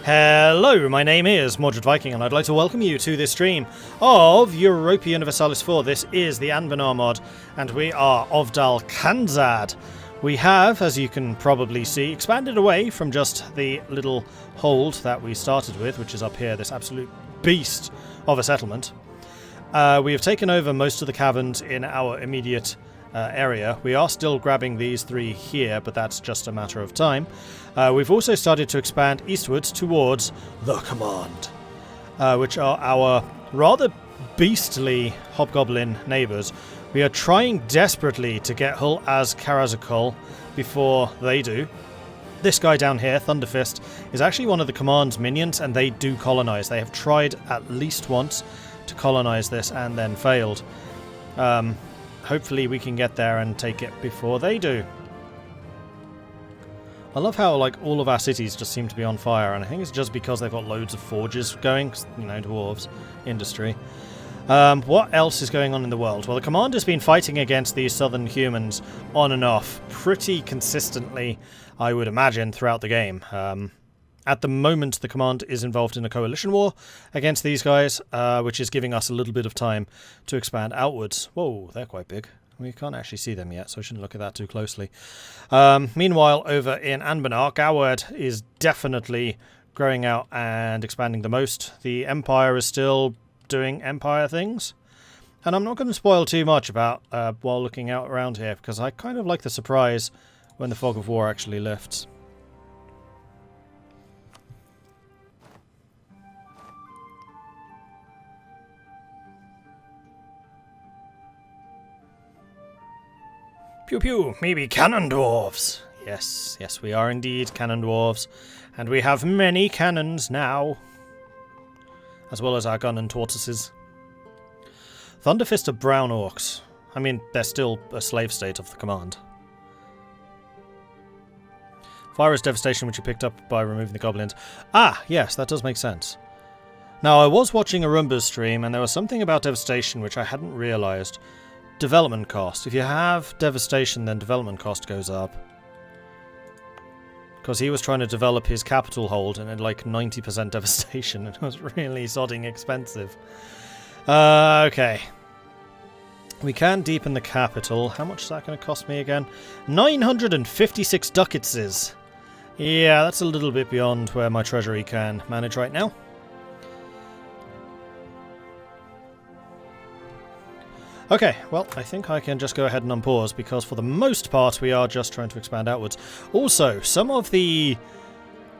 Hello, my name is Mordred Viking, and I'd like to welcome you to this stream of Europa Universalis IV. This is the Anbennar mod, and we are Ovdal Kanzad. We have, as you can probably see, expanded away from just the little hold that we started with, which is up here, this absolute beast of a settlement. We have taken over most of the caverns in our immediate area. We are still grabbing these three here, but that's just a matter of time. We've also started to expand eastwards towards the Command, which are our rather beastly hobgoblin neighbours. We are trying desperately to get Hull as Karazakul before they do. This guy down here, Thunderfist, is actually one of the Command's minions, and they do colonise. They have tried at least once to colonise this and then failed. Hopefully we can get there and take it before they do. I love how all of our cities just seem to be on fire, and I think it's just because they've got loads of forges going, you know, dwarves, industry. What else is going on in the world? Well, the Command has been fighting against these southern humans on and off pretty consistently, I would imagine, throughout the game. At the moment, the Command is involved in a coalition war against these guys, which is giving us a little bit of time to expand outwards. Whoa, they're quite big. We can't actually see them yet, so I shouldn't look at that too closely. Meanwhile, over in Anbennar, Gawad is definitely growing out and expanding the most. The Empire is still doing Empire things. And I'm not going to spoil too much about while looking out around here, because I kind of like the surprise when the fog of war actually lifts. Pew pew, maybe cannon dwarves. Yes, yes, we are indeed cannon dwarves. And we have many cannons now. As well as our gun and tortoises. Thunderfist are brown orcs. I mean, they're still a slave state of the Command. Fire is devastation, which you picked up by removing the goblins. Ah, yes, that does make sense. Now, I was watching Arumba's stream, and there was something about devastation which I hadn't realised. Development cost. If you have devastation, then development cost goes up. Because he was trying to develop his capital hold and had like 90% devastation. It was really sodding expensive. Okay. We can deepen the capital. How much is that going to cost me again? 956 ducatses. Yeah, that's a little bit beyond where my treasury can manage right now. Okay, well, I think I can just go ahead and unpause, because for the most part we are just trying to expand outwards. Also, some of the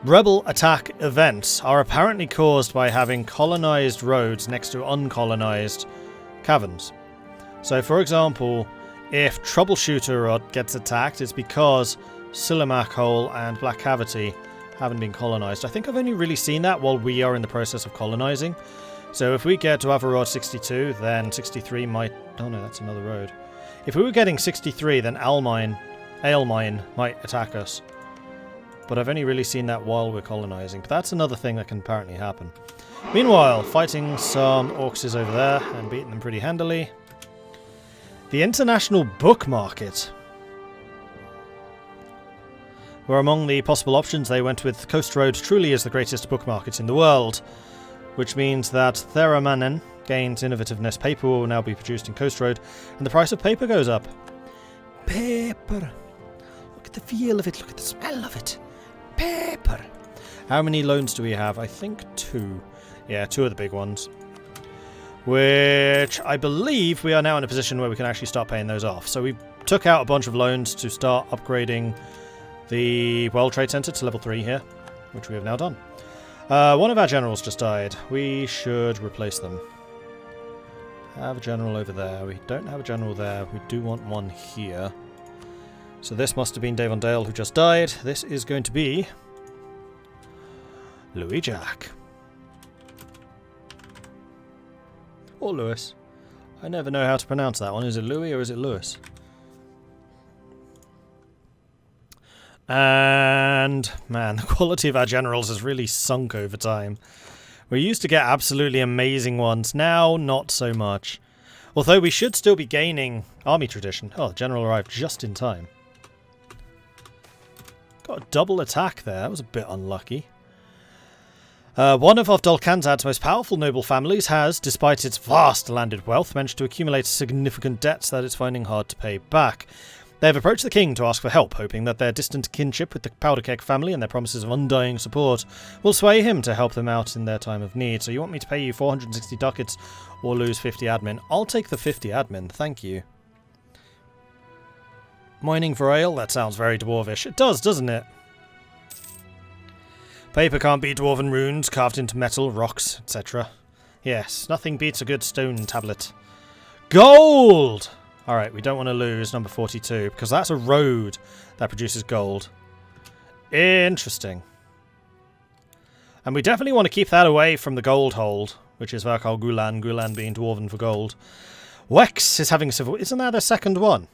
rebel attack events are apparently caused by having colonised roads next to uncolonised caverns. So, for example, if Troubleshooter gets attacked, it's because Silimac Hole and Black Cavity haven't been colonised. I think I've only really seen that while we are in the process of colonising. So if we get to Averroad 62, then 63 might... Oh no, that's another road. If we were getting 63, then Alemine might attack us. But I've only really seen that while we're colonising. But that's another thing that can apparently happen. Meanwhile, fighting some orcs over there and beating them pretty handily. The International Book Market. Were among the possible options. They went with Coast Road truly is the greatest book market in the world. Which means that Theramanen gains innovativeness. Paper will now be produced in Coast Road, and the price of paper goes up. Paper. Look at the feel of it, look at the smell of it. Paper. How many loans do we have? I think 2. Yeah, 2 of the big ones. Which I believe we are now in a position where we can actually start paying those off. So we took out a bunch of loans to start upgrading the World Trade Center to level 3 here, which we have now done. One of our generals just died. We should replace them. Have a general over there. We don't have a general there. We do want one here. So this must have been Dave on Dale who just died. This is going to be Louis Jack. Or Lewis. I never know how to pronounce that one. Is it Louis or is it Lewis? And, man, the quality of our generals has really sunk over time. We used to get absolutely amazing ones, now not so much. Although we should still be gaining army tradition. Oh, the general arrived just in time. Got a double attack there, that was a bit unlucky. One of Ovdal Kanzad's most powerful noble families has, despite its vast landed wealth, managed to accumulate significant debts that it's finding hard to pay back. They have approached the king to ask for help, hoping that their distant kinship with the Powderkeg family and their promises of undying support will sway him to help them out in their time of need. So you want me to pay you 460 ducats or lose 50 admin? I'll take the 50 admin, thank you. Mining for ale? That sounds very dwarvish. It does, doesn't it? Paper can't beat dwarven runes carved into metal, rocks, etc. Yes, nothing beats a good stone tablet. Gold! Alright, we don't want to lose number 42, because that's a road that produces gold. Interesting. And we definitely want to keep that away from the gold hold, which is Vakal Gulan, Gulan being dwarven for gold. Wex is having civil... Isn't that their second one?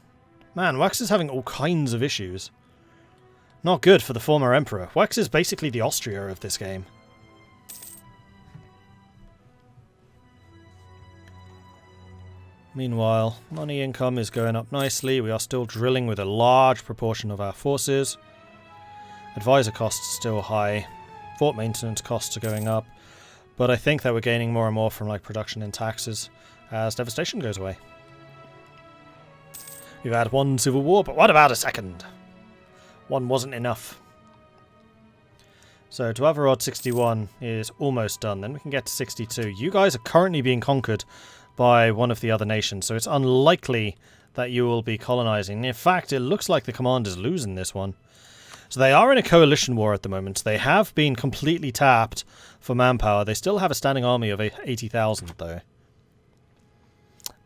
Man, Wex is having all kinds of issues. Not good for the former emperor. Wex is basically the Austria of this game. Meanwhile, money income is going up nicely. We are still drilling with a large proportion of our forces. Advisor costs are still high. Fort maintenance costs are going up. But I think that we're gaining more and more from like production and taxes as devastation goes away. We've had one civil war, but what about a second? One wasn't enough. So Dwarven 61 is almost done. Then we can get to 62. You guys are currently being conquered by one of the other nations, so it's unlikely that you will be colonizing. In fact, it looks like the command is losing this one. So they are in a coalition war at the moment. They have been completely tapped for manpower. They still have a standing army of 80,000 though.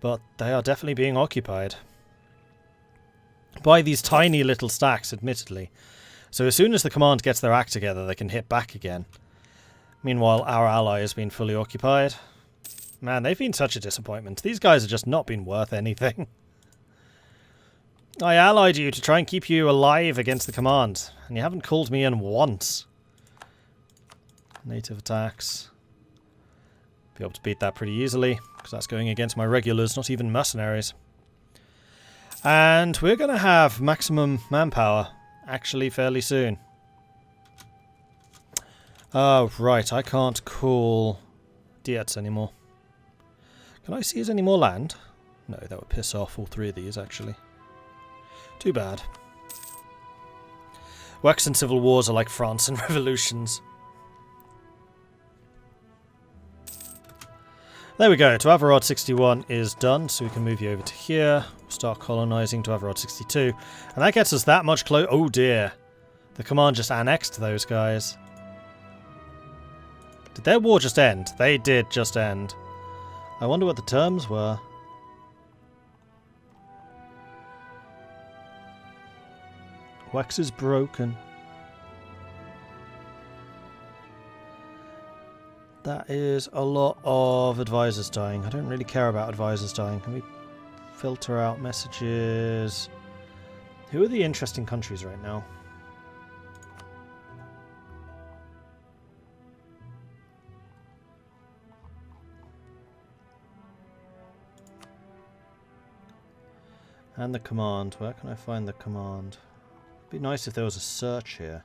But they are definitely being occupied by these tiny little stacks, admittedly. So as soon as the command gets their act together, they can hit back again. Meanwhile, our ally has been fully occupied. Man, they've been such a disappointment. These guys have just not been worth anything. I allied you to try and keep you alive against the command, and you haven't called me in once. Native attacks. Be able to beat that pretty easily, because that's going against my regulars, not even mercenaries. And we're going to have maximum manpower, actually, fairly soon. Oh, right, I can't call Diets anymore. Can I seize any more land? No, that would piss off all three of these, actually. Too bad. Waxen civil wars are like France and revolutions. There we go, Dwarven 61 is done, so we can move you over to here. We'll start colonizing Dwarven 62. And that gets us that much close. Oh dear. The command just annexed those guys. Did their war just end? They did just end. I wonder what the terms were. Wax is broken. That is a lot of advisors dying. I don't really care about advisors dying. Can we filter out messages? Who are the interesting countries right now? And the command. Where can I find the command? It'd be nice if there was a search here.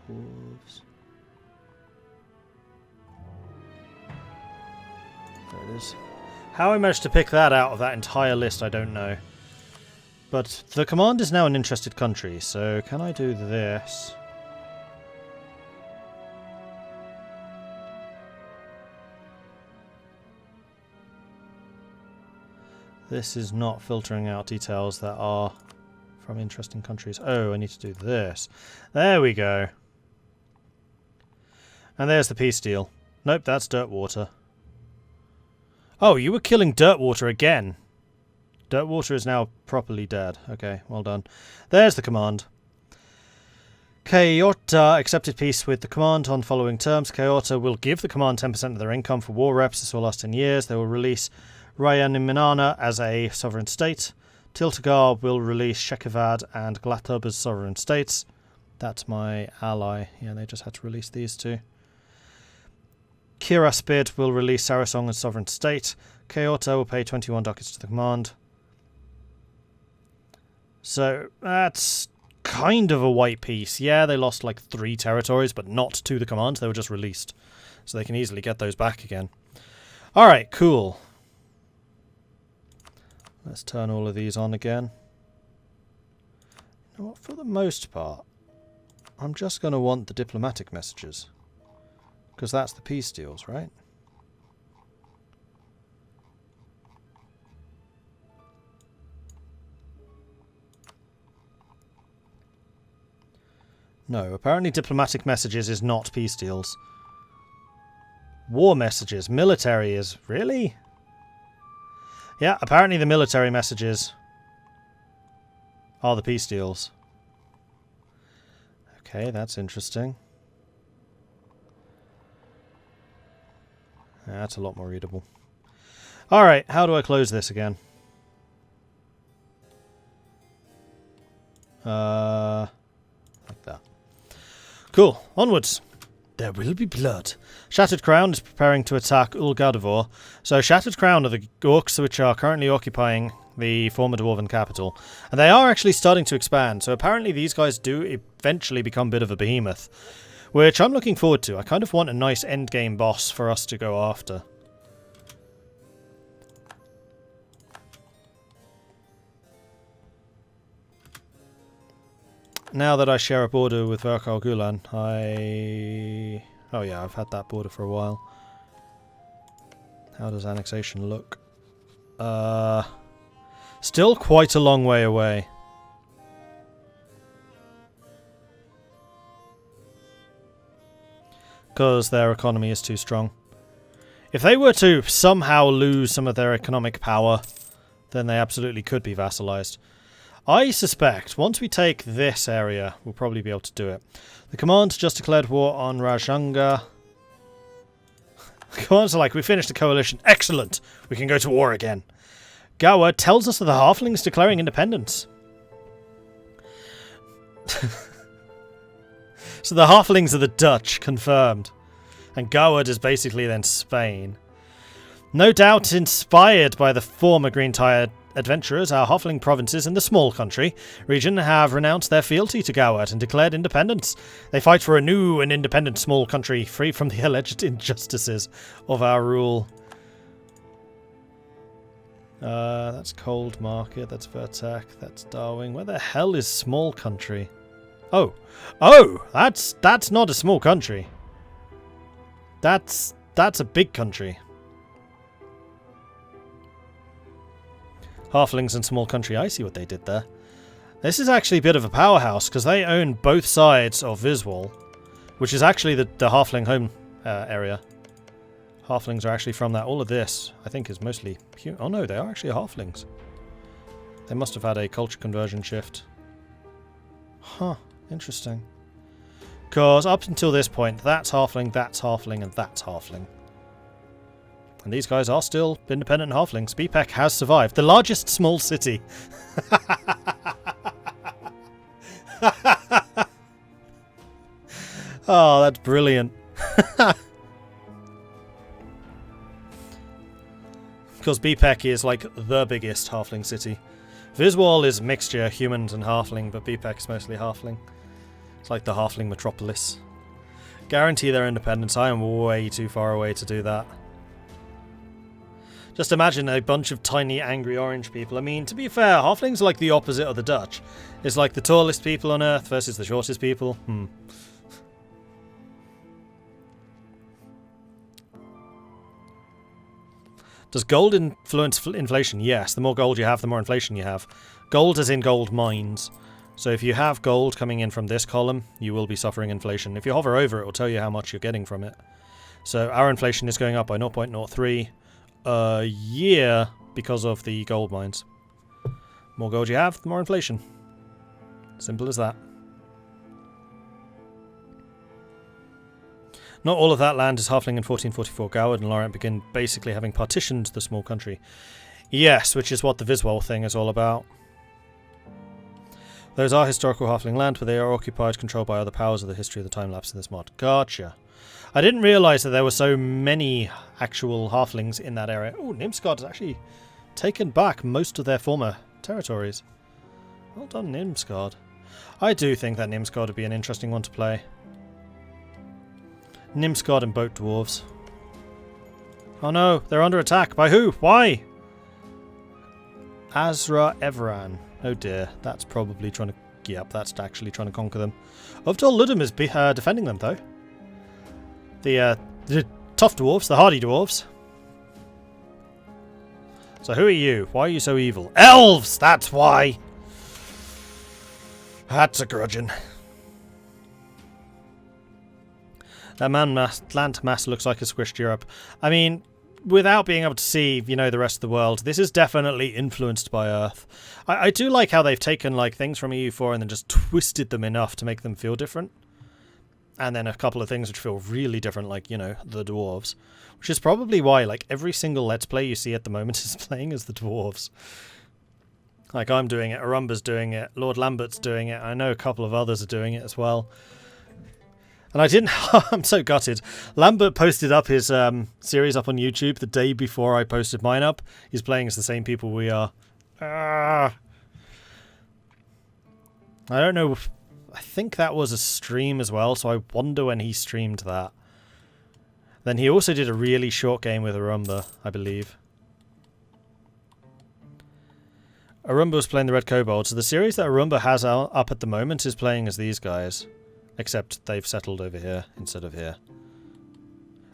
Dwarves. There it is. How I managed to pick that out of that entire list, I don't know. But the command is now an interested country, so can I do this? This is not filtering out details that are from interesting countries. Oh, I need to do this. There we go. And there's the peace deal. Nope, that's Dirtwater. Oh, you were killing Dirtwater again. Dirtwater is now properly dead. Okay, well done. There's the command. Kayota accepted peace with the command on following terms. Kayota will give the command 10% of their income for war reps. This will last 10 years. They will release Ryan as a sovereign state. Tiltagar will release Shekevad and Glatub as sovereign states. That's my ally. Yeah, they just had to release these two. Kiraspid will release Sarasong as sovereign state. Kayota will pay 21 ducats to the command. So that's kind of a white piece. Yeah, they lost like 3 territories, but not to the commands. They were just released. So they can easily get those back again. Alright, cool. Let's turn all of these on again. You know what, for the most part, I'm just going to want the diplomatic messages. Because that's the peace deals, right? No, apparently diplomatic messages is not peace deals. War messages, military is... Really? Yeah, apparently the military messages are the peace deals. Okay, that's interesting. Yeah, that's a lot more readable. Alright, how do I close this again? Like that. Cool, onwards. There will be blood. Shattered Crown is preparing to attack Ulgadivor. So Shattered Crown are the orcs which are currently occupying the former Dwarven capital. And they are actually starting to expand. So apparently these guys do eventually become a bit of a behemoth. Which I'm looking forward to. I kind of want a nice endgame boss for us to go after. Now that I share a border with Verkal Gulan, oh yeah, I've had that border for a while. How does annexation look? Still quite a long way away. Because their economy is too strong. If they were to somehow lose some of their economic power, then they absolutely could be vassalized. I suspect once we take this area, we'll probably be able to do it. The command just declared war on Rajanga. The commands are like, we finished the coalition. Excellent! We can go to war again. Gawa tells us of the Halflings declaring independence. So the Halflings are the Dutch, confirmed. And Gawad is basically then Spain. No doubt inspired by the former Greentide adventurers, our Halfling provinces in the small country region have renounced their fealty to Gawad and declared independence. They fight for a new and independent small country, free from the alleged injustices of our rule. That's Cold Market, that's Vertek, that's Darwin. Where the hell is small country? Oh, that's not a small country. That's a big country. Halflings and small country, I see what they did there. This is actually a bit of a powerhouse, because they own both sides of Viswal, which is actually the Halfling home area. Halflings are actually from that. All of this, I think, is mostly... Oh no, they are actually Halflings. They must have had a culture conversion shift. Huh, interesting. Because up until this point, that's Halfling, and that's Halfling. And these guys are still independent Halflings. Bpec has survived. The largest small city. Oh, that's brilliant. Because Bpec is like the biggest Halfling city. Viswal is mixture humans and Halfling, but Bpec is mostly Halfling. It's like the Halfling metropolis. Guarantee their independence. I am way too far away to do that. Just imagine a bunch of tiny, angry orange people. I mean, to be fair, Halflings are like the opposite of the Dutch. It's like the tallest people on Earth versus the shortest people. Does gold influence inflation? Yes. The more gold you have, the more inflation you have. Gold is in gold mines. So if you have gold coming in from this column, you will be suffering inflation. If you hover over it, will tell you how much you're getting from it. So our inflation is going up by 0.03 a year because of the gold mines. More gold you have, the more inflation. Simple as that. Not all of that land is Halfling in 1444. Goward and Laurent begin basically having partitioned the small country. Yes, which is what the Viswal thing is all about. Those are historical Halfling land, but they are occupied, controlled by other powers of the history of the time-lapse in this mod. Gotcha. I didn't realise that there were so many actual Halflings in that area. Oh, Nimsgard has actually taken back most of their former territories. Well done, Nimsgard. I do think that Nimsgard would be an interesting one to play. Nimsgard and boat dwarves. Oh no, they're under attack. By who? Why? Azra Everan. Oh dear, that's probably trying to... Yep, that's actually trying to conquer them. Ovdal Ludum is defending them, though. The tough dwarves, the hardy dwarves. So who are you? Why are you so evil? Elves! That's why! That's a grudging. That land mass looks like a squished Europe. I mean, without being able to see, you know, the rest of the world, this is definitely influenced by Earth. I do like how they've taken, like, things from EU4 and then just twisted them enough to make them feel different. And then a couple of things which feel really different, like, you know, the dwarves. Which is probably why, like, every single Let's Play you see at the moment is playing as the dwarves. Like, I'm doing it, Arumba's doing it, Lord Lambert's doing it, I know a couple of others are doing it as well. And I didn't... I'm so gutted. Lambert posted up his series up on YouTube the day before I posted mine up. He's playing as the same people we are. I don't know... I think that was a stream as well, so I wonder when he streamed that. Then he also did a really short game with Arumba, I believe. Arumba was playing the Red Kobold, so the series that Arumba has up at the moment is playing as these guys. Except they've settled over here instead of here.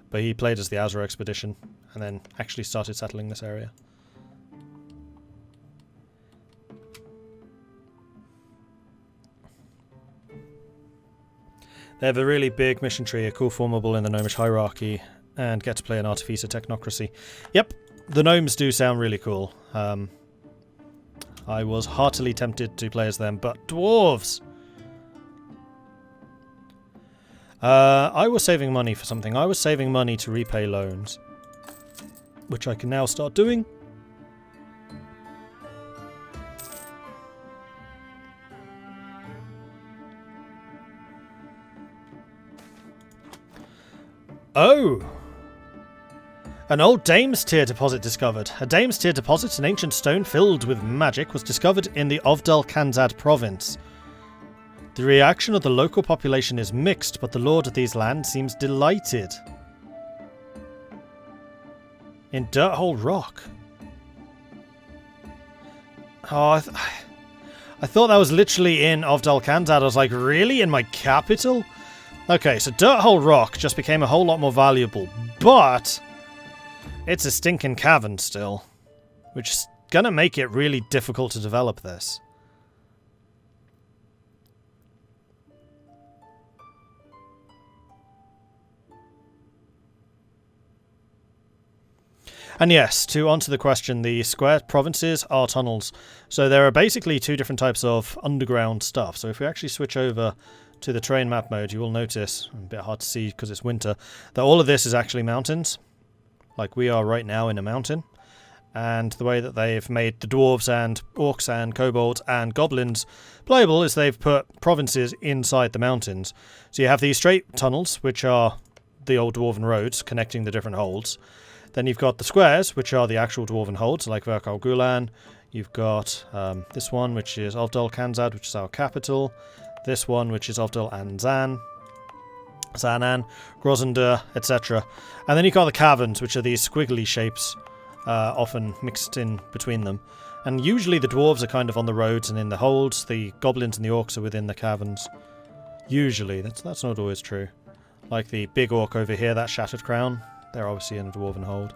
But he played as the Azra Expedition, and then actually started settling this area. They have a really big mission tree, a cool formable in the gnomish hierarchy, and get to play an Artificer Technocracy. Yep, the gnomes do sound really cool. I was heartily tempted to play as them, but dwarves! I was saving money for something. I was saving money to repay loans, which I can now start doing. Oh! An old Dame's Tear deposit discovered. A Dame's Tear deposit, an ancient stone filled with magic, was discovered in the Ovdal Kanzad province. The reaction of the local population is mixed, but the lord of these lands seems delighted. In Dirt Hole Rock. Oh, I thought that was literally in Ovdal Kanzad. I was like, really? In my capital? Okay, so Dirt Hole Rock just became a whole lot more valuable, but it's a stinking cavern still, which is gonna make it really difficult to develop this. And yes, to answer the question, the square provinces are tunnels. So there are basically two different types of underground stuff. So if we actually switch over to the terrain map mode, you will notice, a bit hard to see because it's winter, that all of this is actually mountains. Like we are right now in a mountain. And the way that they've made the dwarves and orcs and kobolds and goblins playable is they've put provinces inside the mountains. So you have these straight tunnels, which are the old dwarven roads connecting the different holds. Then you've got the squares, which are the actual dwarven holds, like Verkal Gulan. You've got this one, which is Ovdal Kanzad, which is our capital. This one, which is Ovdal Zanan, Grozender, etc. And then you've got the caverns, which are these squiggly shapes, often mixed in between them. And usually the dwarves are kind of on the roads and in the holds. The goblins and the orcs are within the caverns. Usually. That's not always true. Like the big orc over here, that Shattered Crown. They're obviously in a dwarven hold.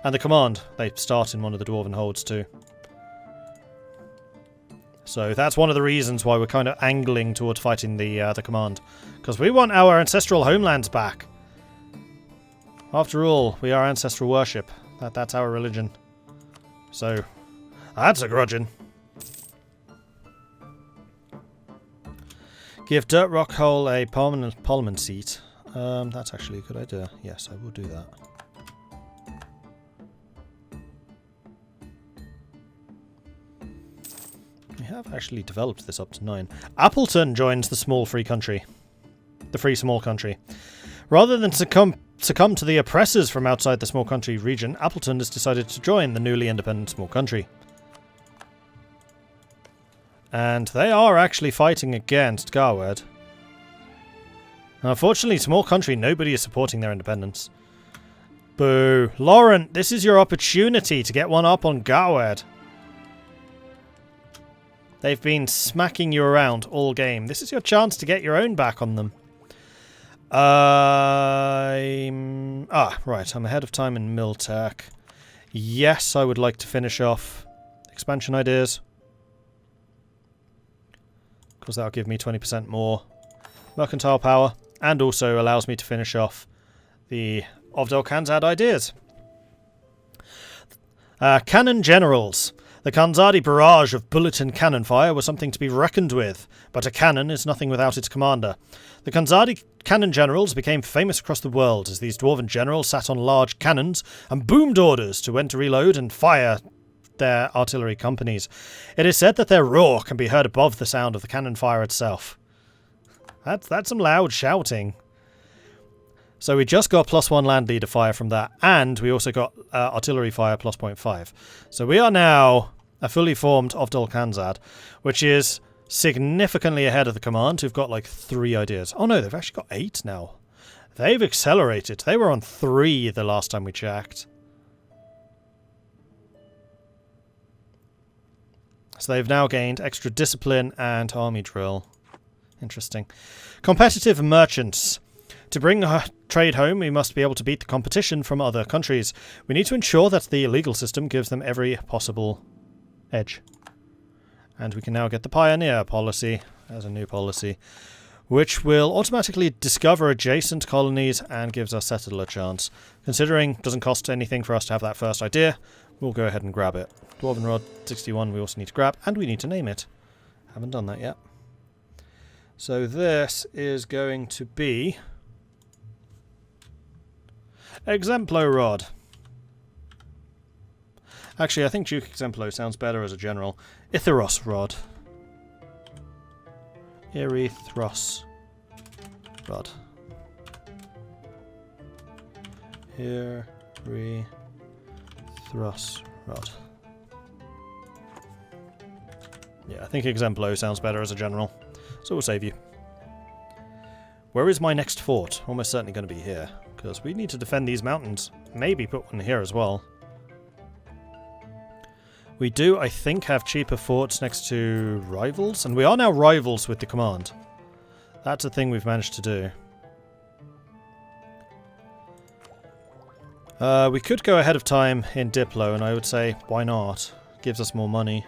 And the command, they start in one of the dwarven holds too. So that's one of the reasons why we're kind of angling towards fighting the command. Because we want our ancestral homelands back. After all, we are ancestral worship. That's our religion. So, that's a grudging. Give Dirt Rock Hole a parliament seat. That's actually a good idea. Yes, I will do that. We have actually developed this up to 9. Appleton joins the small free country. The free small country. Rather than succumb to the oppressors from outside the small country region, Appleton has decided to join the newly independent small country. And they are actually fighting against Garwed. Unfortunately, small country, nobody is supporting their independence. Boo. Lauren, this is your opportunity to get one up on Garwed. They've been smacking you around all game. This is your chance to get your own back on them. Right. I'm ahead of time in Miltech. Yes, I would like to finish off expansion ideas. Because that'll give me 20% more mercantile power. And also allows me to finish off the Ovdal Kanzad ideas. Cannon generals. The Kanzadi barrage of bullet and cannon fire was something to be reckoned with, but a cannon is nothing without its commander. The Kanzadi cannon generals became famous across the world as these dwarven generals sat on large cannons and boomed orders to when to reload and fire their artillery companies. It is said that their roar can be heard above the sound of the cannon fire itself. That's some loud shouting. So we just got +1 land leader fire from that, and we also got artillery fire +0.5. So we are now a fully formed Ovdal Kanzad, which is significantly ahead of the command, who've got like 3 ideas. Oh no, they've actually got 8 now. They've accelerated. They were on 3 the last time we checked. So they've now gained extra discipline and army drill. Interesting. Competitive merchants. To bring trade home, we must be able to beat the competition from other countries. We need to ensure that the legal system gives them every possible edge. And we can now get the Pioneer policy as a new policy, which will automatically discover adjacent colonies and gives our settler chance. Considering it doesn't cost anything for us to have that first idea, we'll go ahead and grab it. Dwarven Rod 61 we also need to grab, and we need to name it. Haven't done that yet. So this is going to be Exemplo Rod. Actually, I think Duke Exemplo sounds better as a general. Itheros Rod. Erithros Rod. Erithros Rod. Yeah, I think Exemplo sounds better as a general. So we'll save you. Where is my next fort? Almost certainly going to be here, because we need to defend these mountains. Maybe put one here as well. We do, I think, have cheaper forts next to rivals, and we are now rivals with the command. That's a thing we've managed to do. We could go ahead of time in Diplo, and I would say, why not? Gives us more money.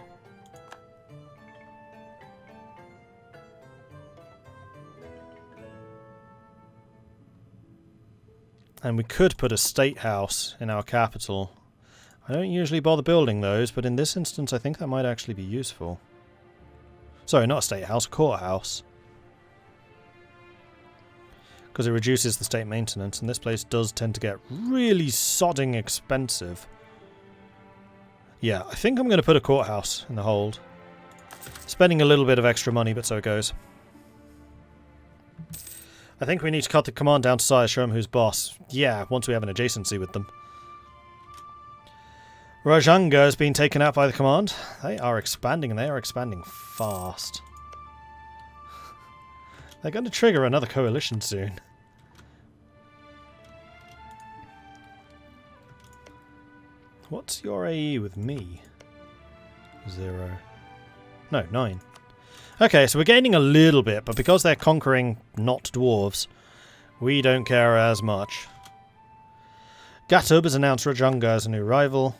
And we could put a state house in our capital. I don't usually bother building those, but in this instance I think that might actually be useful. Sorry, not a state house, a courthouse. Because it reduces the state maintenance, and this place does tend to get really sodding expensive. Yeah, I think I'm going to put a courthouse in the hold. Spending a little bit of extra money, but so it goes. I think we need to cut the command down to size, show them who's boss. Yeah, once we have an adjacency with them. Rajanga has been taken out by the command. They are expanding, and they are expanding fast. They're going to trigger another coalition soon. What's your AE with me? 0. No, 9. Okay, so we're gaining a little bit, but because they're conquering not dwarves, we don't care as much. Gatub has announced Rajanga as a new rival.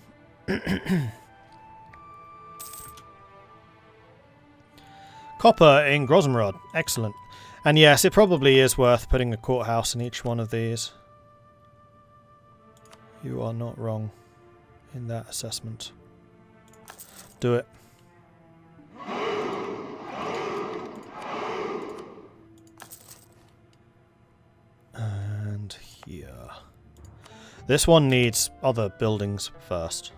Copper in Grozomrod. Excellent. And yes, it probably is worth putting a courthouse in each one of these. You are not wrong in that assessment. Do it. And here. This one needs other buildings first.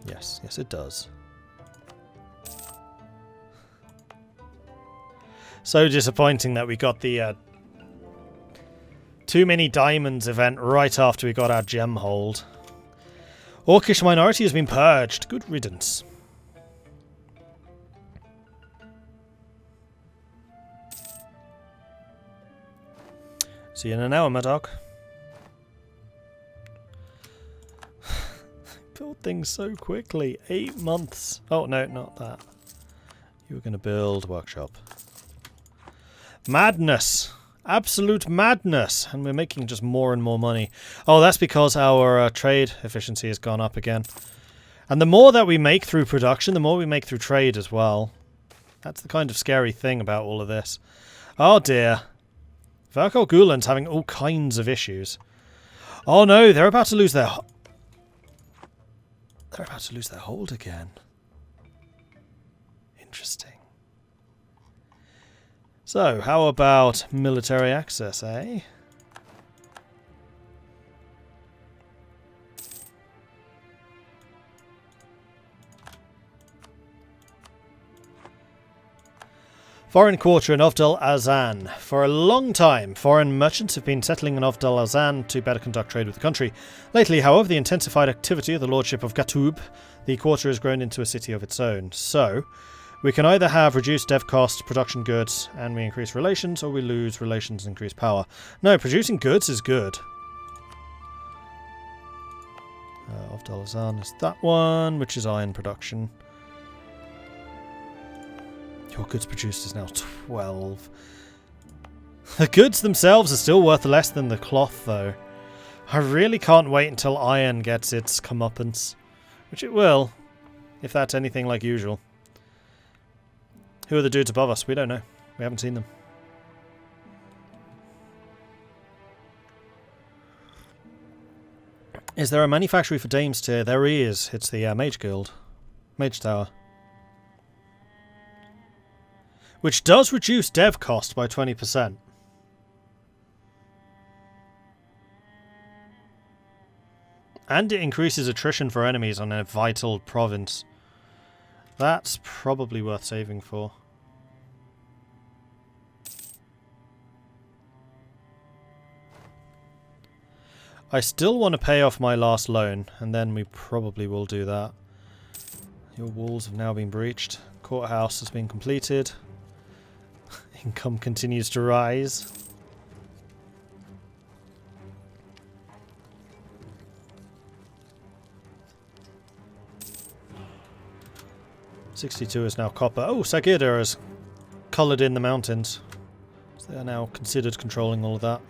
Yes, yes it does. So disappointing that we got the too many diamonds event right after we got our gem hold. Orcish minority has been purged. Good riddance. See you in an hour, my dog. Build things so quickly. 8 months. Oh, no, not that. You were going to build workshop. Madness. Absolute madness. And we're making just more and more money. Oh, that's because our trade efficiency has gone up again. And the more that we make through production, the more we make through trade as well. That's the kind of scary thing about all of this. Oh, dear. Verkol Gulen's having all kinds of issues. Oh, no, they're about to lose their... They're about to lose their hold again. Interesting. So, how about military access, eh? Foreign quarter in Ovdal Kanzon. For a long time, foreign merchants have been settling in Ovdal Kanzon to better conduct trade with the country. Lately, however, the intensified activity of the lordship of Gatub, the quarter has grown into a city of its own. So, we can either have reduced dev cost, production goods, and we increase relations, or we lose relations and increase power. No, producing goods is good. Ovdal Kanzon is that one, which is iron production. Your goods produced is now 12. The goods themselves are still worth less than the cloth, though. I really can't wait until iron gets its comeuppance. Which it will, if that's anything like usual. Who are the dudes above us? We don't know. We haven't seen them. Is there a manufactory for Dames tier? There is. It's the Mage Guild. Mage Tower. Which does reduce dev cost by 20%. And it increases attrition for enemies on a vital province. That's probably worth saving for. I still want to pay off my last loan, and then we probably will do that. Your walls have now been breached. Courthouse has been completed. Income continues to rise. $62 is now copper. Oh, Sagirda has coloured in the mountains. So they are now considered controlling all of that.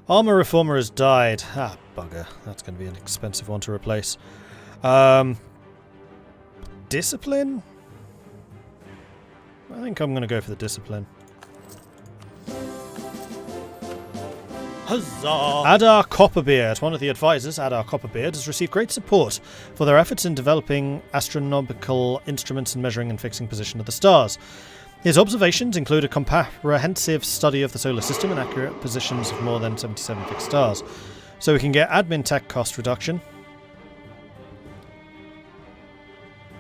Armour Reformer has died. Ah, bugger. That's going to be an expensive one to replace. Discipline? I think I'm going to go for the discipline. Huzzah! Adar Copperbeard, one of the advisors, Adar Copperbeard, has received great support for their efforts in developing astronomical instruments and measuring and fixing position of the stars. His observations include a comprehensive study of the solar system and accurate positions of more than 77 fixed stars. So we can get admin tech cost reduction.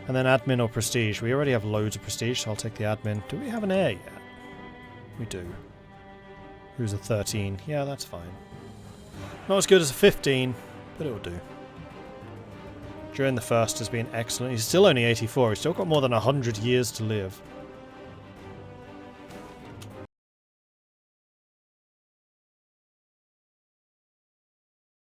And then admin or prestige. We already have loads of prestige, so I'll take the admin. Do we have an heir yet? We do. Who's a 13? Yeah, that's fine. Not as good as a 15, but it'll do. During the first has been excellent. He's still only 84. He's still got more than 100 years to live.